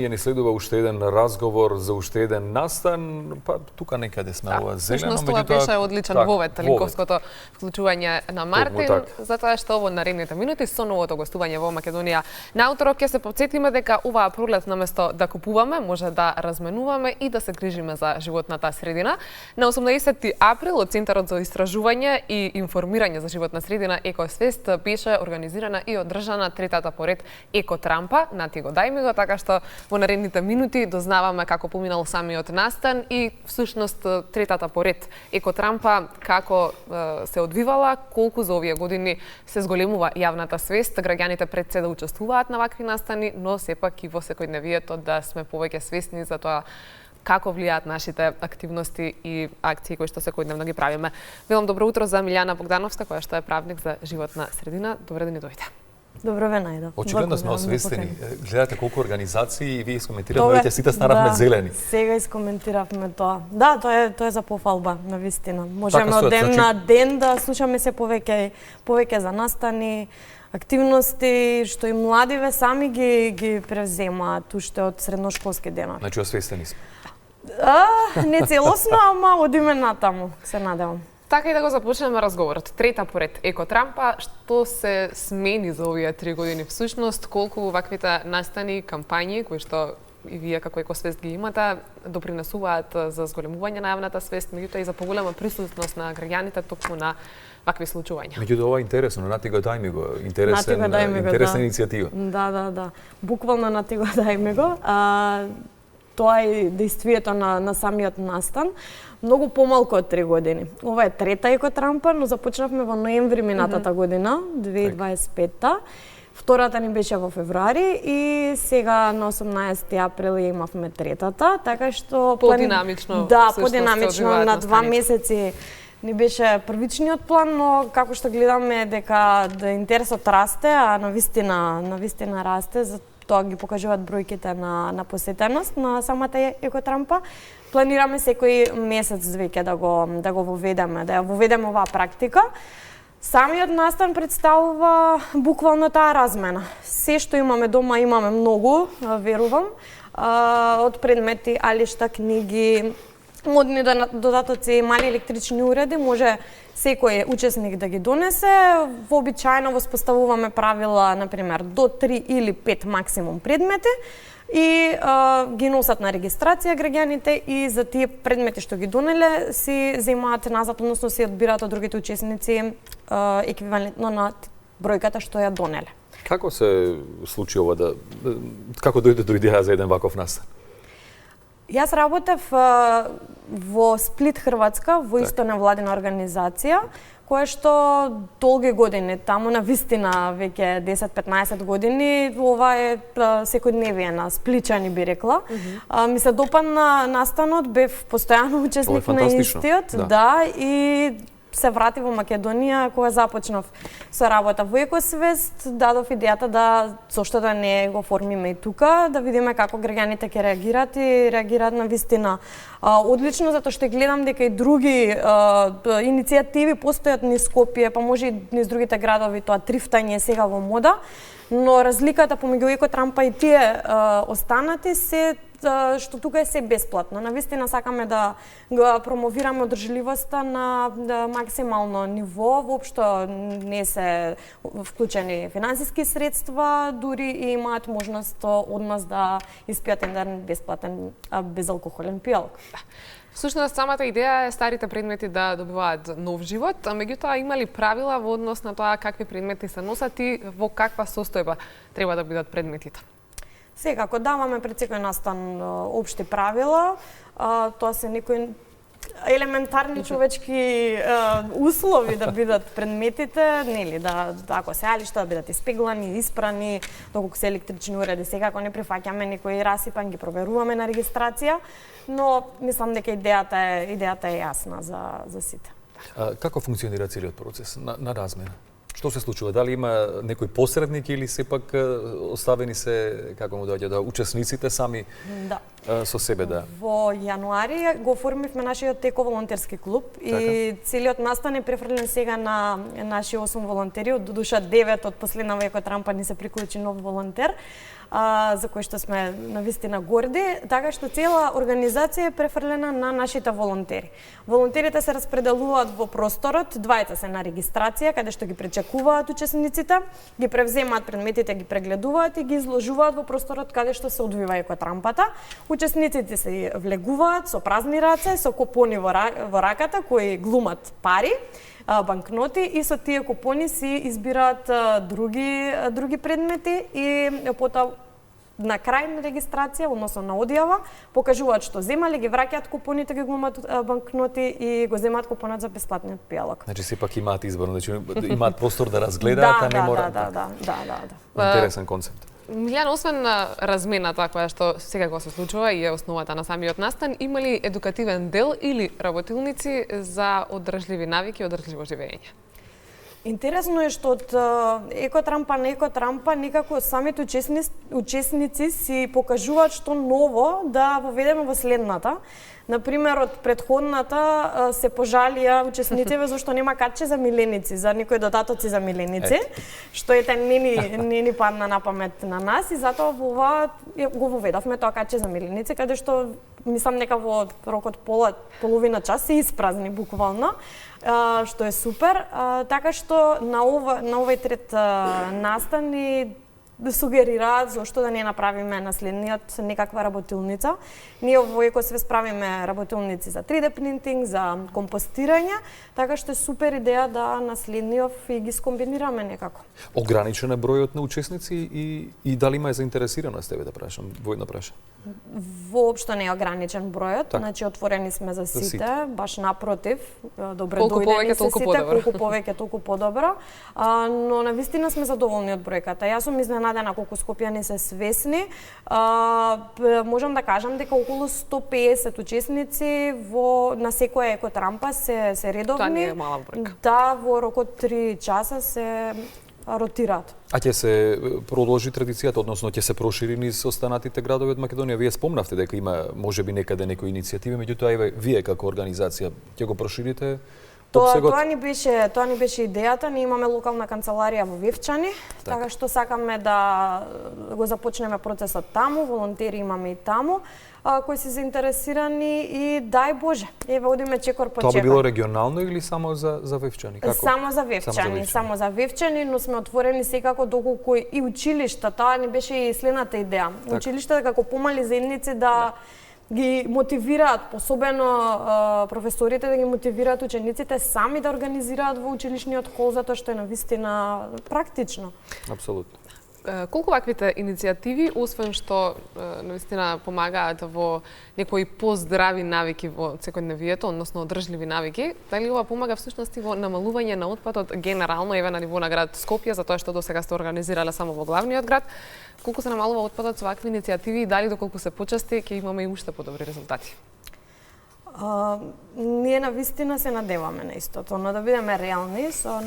Ни следува уште еден разговор за уште еден настан, па тука некаде сме ова зелено, меѓутоа това беше одличен вовет, линковското вклучување на Мартин, затоа што во наредните минути со новото гостување во Македонија на уторок ќе се потсетиме дека оваа пролет наместо да купуваме, може да разменуваме и да се грижиме за животната средина. На 18 април од Центарот за истражување и информирање за животна средина Екосвест беше организирана и одржана третата поред Екотрампа на Тиго Дајмиго, така што во наредните минути дознаваме како поминал самиот настан и всушност третата поред Екотрампа како се одвивала, колку за овие години се зголемува јавната свест, граѓаните пред се да учествуваат на вакви настани, но сепак и во секојдневието да сме повеќе свесни за тоа како влијаат нашите активности и акции кои што секојдневно ги правиме. Велам добро утро за Милјана Богдановска, која што е правник за животна средина. Добре да ни дојде. Добро ве најдов. Очигледно сме освестени. Гледате колку организации и вие искоментиравте, веќе сите станавме зелени. Сега искоментиравме тоа. Да, тоа е за пофалба, навистина. Можеме од ден на ден да слушаме се повеќе за настани, активности што и младиве сами ги превземаат уште од средношколски денови. Значи освестени сме. Не целосно, ама одиме натаму, се надевам. Така и да го започнеме разговорот. Трета поред Екотрампа, што се смени за овие 3 години всушност, колку ваквите настани, кампањи кои што и вие како Екосвест ги имате, допринесуваат за зголемување на јавната свест, меѓутоа и за поголема присутност на граѓаните токму на вакви случувања. Меѓутоа ова е интересно, на Тиго Дајмиго, интересна иницијатива. Да. Буквално на Тиго Дајмиго. Тоа е действието на самиот настан. Многу помалку од 3 години. Ова е трета Екотрампа, но започнавме во ноември минатата година, 2025-та. Втората ни беше во февруари и сега на 18 април имавме третата, така што подинамично. Да, подинамично на 2 месеци ни беше првичниот план, но како што гледаме дека интересот расте, а навистина расте, тоа ги покажуваат бројките на посетеност на самата Екотрампа. Планираме секој месец веќе да го воведеме, да ја воведеме оваа практика. Самиот настан представува буквално таа размена. Се што имаме дома имаме многу, верувам, од предмети, алишта, книги, модни додатоци, мали електрични уреди, може секој учесник да ги донесе. Вообичаено воспоставуваме правила, например, до 3 или 5 максимум предмети и ги носат на регистрација граѓаните и за тие предмети што ги донеле си земаат назад, односно си одбираат од другите учесници еквивалентно на бројката што ја донеле. Како се случи ова како дојде до идеја за еден ваков настан? Јас работев во Сплит, Хрватска, во исто невладина организација, која што долги години, таму на вистина веќе 10-15 години, ова е секојдневие на спличани би рекла. Ми се допадна настанот, бев постојано учесник на истиот, и се врати во Македонија кога започнав со работа во Екосвест, дадов идејата зошто да не го оформиме и тука, да видиме како граѓаните ќе реагираат и реагираат на вистина одлично, затоа што гледам дека и други иницијативи постојат низ Скопје, па може и низ другите градови, тоа трифтање сега во мода, но разликата помеѓу Екотрампа и тие останати се што тука е се бесплатно. Навистина сакаме да го промовираме одржливоста на максимално ниво, воопшто не се вклучени финансиски средства, дури и имаат можност од нас да испијат еден бесплатен безалкохолен пијалок. Всушност, самата идеја е старите предмети да добиваат нов живот, а меѓутоа има ли правила во однос на тоа какви предмети се носат и во каква состојба треба да бидат предметите? Сега, ако даваме пред секој настан општи правила, тоа се некои елементарни човечки услови да бидат предметите, нели, ако се алишта да бидат испеглани, испрани, доколку се електрични уреди, сега ако не прифаќаме некој расипан, ги проверуваме на регистрација, но мислам дека идејата е јасна за сите. Како функционира целиот процес на размена? Што се случува? Дали има некој посредник или сепак оставени се, како му доаѓа, учесниците сами со себе, да. Во јануари го оформивме нашиот еко-волонтерски клуб и целиот настан е префрлен сега на наши 8 волонтери, од душа 9 од последнава екотрампа ни се приклучи нов волонтер, за кој што сме навистина горди, така што цела организација е префрлена на нашите волонтери. Волонтерите се распределуваат во просторот, двајца се на регистрација, каде што ги пречекуваат учесниците, ги превземаат предметите, ги прегледуваат и ги изложуваат во просторот каде што се одвива екотрампата. Учесниците се влегуваат со празни раце, со купони во раката кои глумат пари, банкноти, и со тие купони си избираат други предмети и потоа на крај на регистрација, односно на одјава, покажуваат што земале, ги враќаат купоните, ги глумат банкноти и го земаат купонот за бесплатниот пијалок. Значи сепак имаат избор, значи имаат простор да разгледаат, а не мора. Да. Интересен концепт. Милјана, освен на размената која што сега го се случува и е основата на самиот настан, има ли едукативен дел или работилници за одржливи навики и одржливо живење? Интересно е што од екотрампа на екотрампа некако самите учесници си покажуваат што ново да воведеме во следната. Например, од претходната се пожалија учесниците зашто нема катче за миленици, за никои додатоци за миленици, што не ни падна на памет на нас и затоа во ова го воведавме тоа катче за миленици, каде што мислам дека во рокот половина час се испразни буквално, што е супер. Така што на овој трет настан ни сугерираат зошто да не направиме наследниот некаква работилница. Ние во Екосвест правиме работилници за 3D принтинг, за компостирање, така што е супер идеја да наследниот и ги скомбинираме некако. Ограничен е бројот на учесници и дали има заинтересираност тебе да прашам, војно прашам? Воопшто не е ограничен бројот, значи отворени сме за сите, баш напротив, добре колку дојдени се толку сите, подобро. колку повеќе толку подобро, но навистина сме задоволни од бројката. Јас сум изненадена колку скопјани се свесни. Можам да кажам дека околу 150 учесници на секоја екотрампа се редовни. Тоа не е мала бројка. Да, во рокот 3 часа се ротираат. А ќе се продолжи традицијата, односно ќе се прошири низ останатите градови од Македонија? Вие спомнавте дека има можеби некаде некои иницијативи, меѓутоа вие како организација ќе го проширите? Тоа ни беше идејата. Ние имаме локална канцеларија во Вевчани, така што сакаме да го започнеме процесот таму, волонтери имаме и таму, кои се заинтересирани и дај Боже, еве одиме чекор по чекор. Тоа би било регионално или само за Вевчани? Како? Само за Вевчани, но сме отворени секако доколку и училишта, тоа ни беше и следната идеја. Училиштата како помали заедници да ги мотивираат, посебено професорите да ги мотивираат учениците сами да организираат во училишниот хол, затоа што е навистина практично. Апсолутно. Колку ваквите иницијативи, освен што навистина помагаат во некои поздрави навики во секојдневието, односно одржливи навики, дали ова помага всушност и во намалување на отпадот генерално, еве на ниво на град Скопје, затоа што досега сте организирале само во главниот град? Колку се намалува отпадот со вакви иницијативи и дали доколку се почести ќе имаме и уште подобри резултати? Ние навистина се надеваме на истото, но да бидеме реални со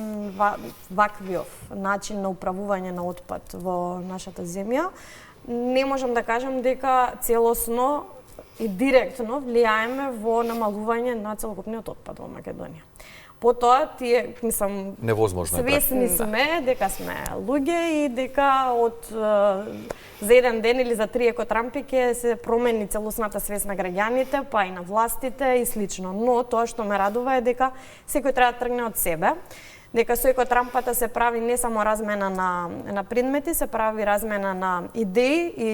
ваквиов начин на управување на отпад во нашата земја, не можам да кажам дека целосно и директно влијаеме во намалување на целокупниот отпад во Македонија. Потоа, мислам, невозможно свесни сме дека сме луѓе и дека за еден ден или за 3 екотрампи ќе се промени целосната свест на граѓаните, па и на властите и слично. Но тоа што ме радува е дека секој треба да тргне од себе, дека со екотрампата се прави не само размена на предмети, се прави размена на идеи и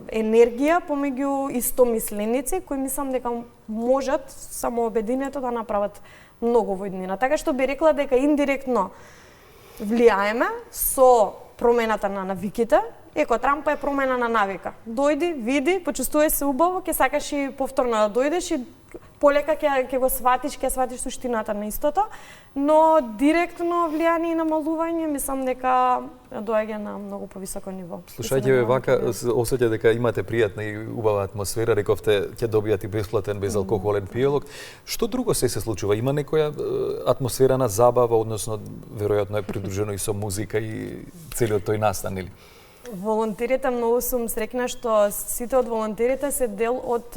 енергија помеѓу истомисленици кои мислам дека можат само обединето да направат многу во иднина. Така што би рекла дека индиректно влијаеме со промената на навиките. Екотрампа е промена на навика. Дојди, види, почувствувај се убаво, ќе сакаш и повторно да дојдеш и полека ќе го сватиш, ќе сватиш суштината на истото, но директно влијание и намалување мислам дека доаѓа на многу повисоко ниво. Слушајќи ве вака, осеќа дека имате пријатна и убава атмосфера, рековте ќе добијате бесплатен безалкохолен пијалок. Што друго се случува? Има некоја атмосфера на забава, односно веројатно е придружено и со музика и целиот тој настан, или? Волонтерите, многу сум среќна што сите од волонтерите се дел од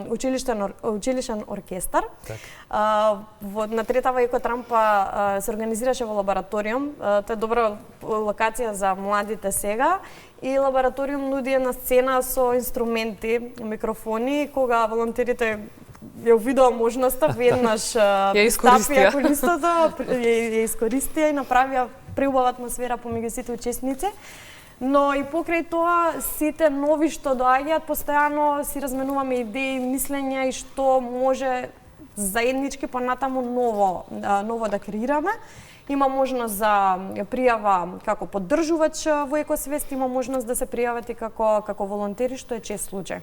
училишен оркестар. На третава Екотрампа се организираше во лабораториум. Тоа е добра локација за младите сега. И лабораториум нуди една сцена со инструменти, микрофони, кога волонтерите ја увидоа можноста, веднаш ја искористија и направија преубава атмосфера помеѓу сите учесници. Но и покрај тоа, сите нови што доаѓаат, постојано си разменуваме идеи, мислења и што може заеднички понатаму ново да креираме. Има можност за пријава како поддржувач во Екосвест, има можност да се пријават и како волонтери, што е чест случај.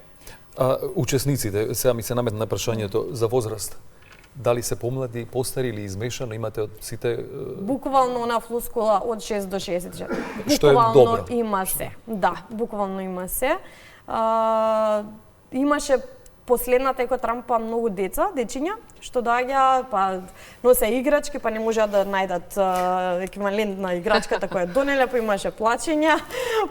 Учесниците, сега ми се наметна прашањето за возраст. Дали се помлади, постари или измешано, имате од сите... Буквално на флускула од 6 до 60. Што е добро. Има се. Да, буквално има се. Имаше последната Екотрампа многу дечиња, што доаѓа, па носе играчки, па не можеа да најдат еквивалент на играчката која донеле, па имаше плачења,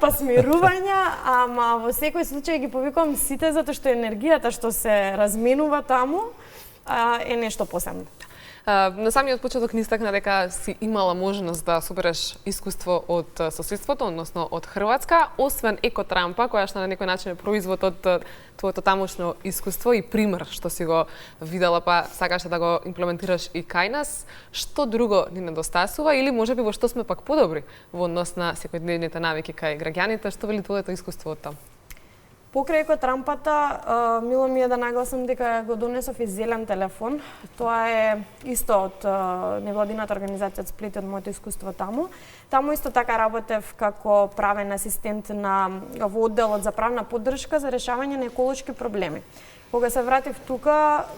па смирувања, ама во секој случај ги повикувам сите затоа што енергијата што се разменува таму е нешто посебно. На самиот почеток ни истакна дека си имала можност да собереш искуство од соседството, односно од Хрватска, освен Екотрампа, која што на некој начин е производ од твоето тамошно искуство и пример што си го видела, па сакаш да го имплементираш и кај нас. Што друго ни недостасува или можеби во што сме пак подобри во однос на секојдневните навики кај граѓаните? Што вели твоето искуство од таму? Покрај Екотрампата, мило ми е да нагласам дека го донесов и зелен телефон. Тоа е исто од невладината организација од Сплит, од моето искуство таму. Таму исто така работев како правен асистент во одделот за правна поддршка за решавање на еколошки проблеми. Кога се вратив тука,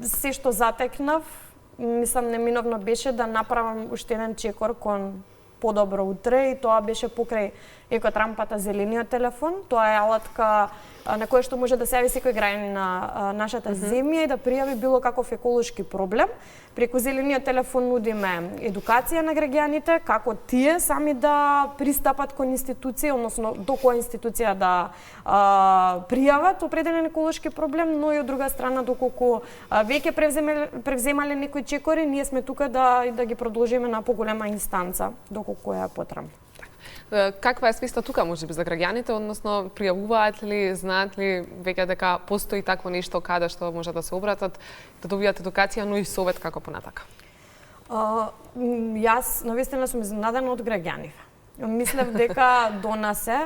се што затекнав, мислам неминовно беше да направам уште еден чекор кон подобро утре, и тоа беше покрај Екотрампата зелениот телефон. Тоа е алатка на која што може да се јави секој граѓанин на нашата земја и да пријави било каков еколошки проблем. Преку зелениот телефон нудиме едукација на граѓаните, како тие сами да пристапат кон институција, односно до која институција да пријават определен еколошки проблем, но и од друга страна, доколку веќе превземале некои чекори, ние сме тука да ги продолжиме на поголема инстанца, доколку е потребно. Каква е свеста тука можеби за граѓаните, односно пријавуваат ли, знаат ли веќе дека постои такво нешто каде што може да се обратат, да добијат едукација, но и совет како понатака? Јас навистина сум изненадена од граѓаните. Мислев дека донесе,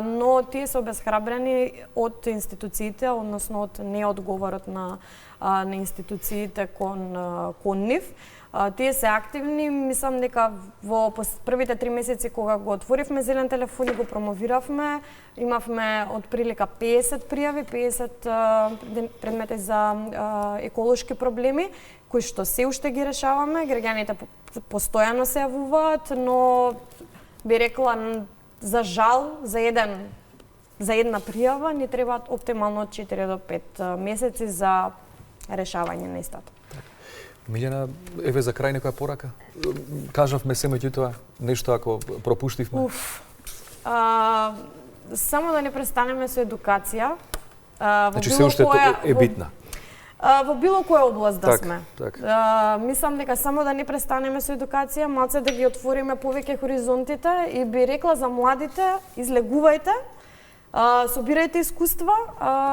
но тие се обесхрабрени од институциите, односно од неодговорот на институциите кон нив. Тие се активни, мислам дека во првите 3 месеци кога го отворивме зелен телефон и го промовиравме, имавме од прилика 50 пријави, 50 предмети за еколошки проблеми, кои што се уште ги решаваме. Граѓаните постојано се јавуваат, но би рекла, за жал, за една пријава ни требаат оптимално 4 до 5 месеци за решавање на истото. Милјана, еве за крај некоја порака? Кажавме се меѓутоа нешто ако пропуштивме? Само да не престанеме со едукација. Значи се уште е битна. Во било која област да сме. Мислам дека само да не престанеме со едукација, малце да ги отвориме повеќе хоризонтите и би рекла за младите, излегувајте, собирајте искуства,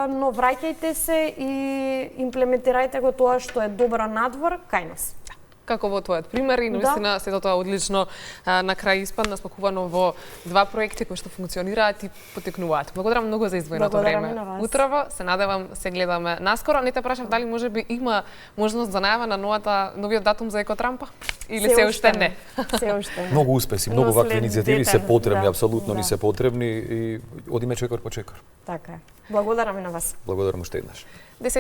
но враќајте се и имплементирајте го тоа што е добро надвор кај нас. Како во твојот пример и навистина сето тоа одлично на крај испадна спакувано во 2 проекти кои што функционираат и потекнуваат. Благодарам многу за издвоеното време. Утрово се надевам се гледаме наскоро. Не те прашав дали можеби има можност за најава на новиот датум за Екотрампа или се уште не. Се уште. Многу успеси, многу вакви иницијативи се потребни, апсолутно ни се потребни и одиме чекор по чекор. Така е. Благодарам и на вас. Благодарам уште еднаш.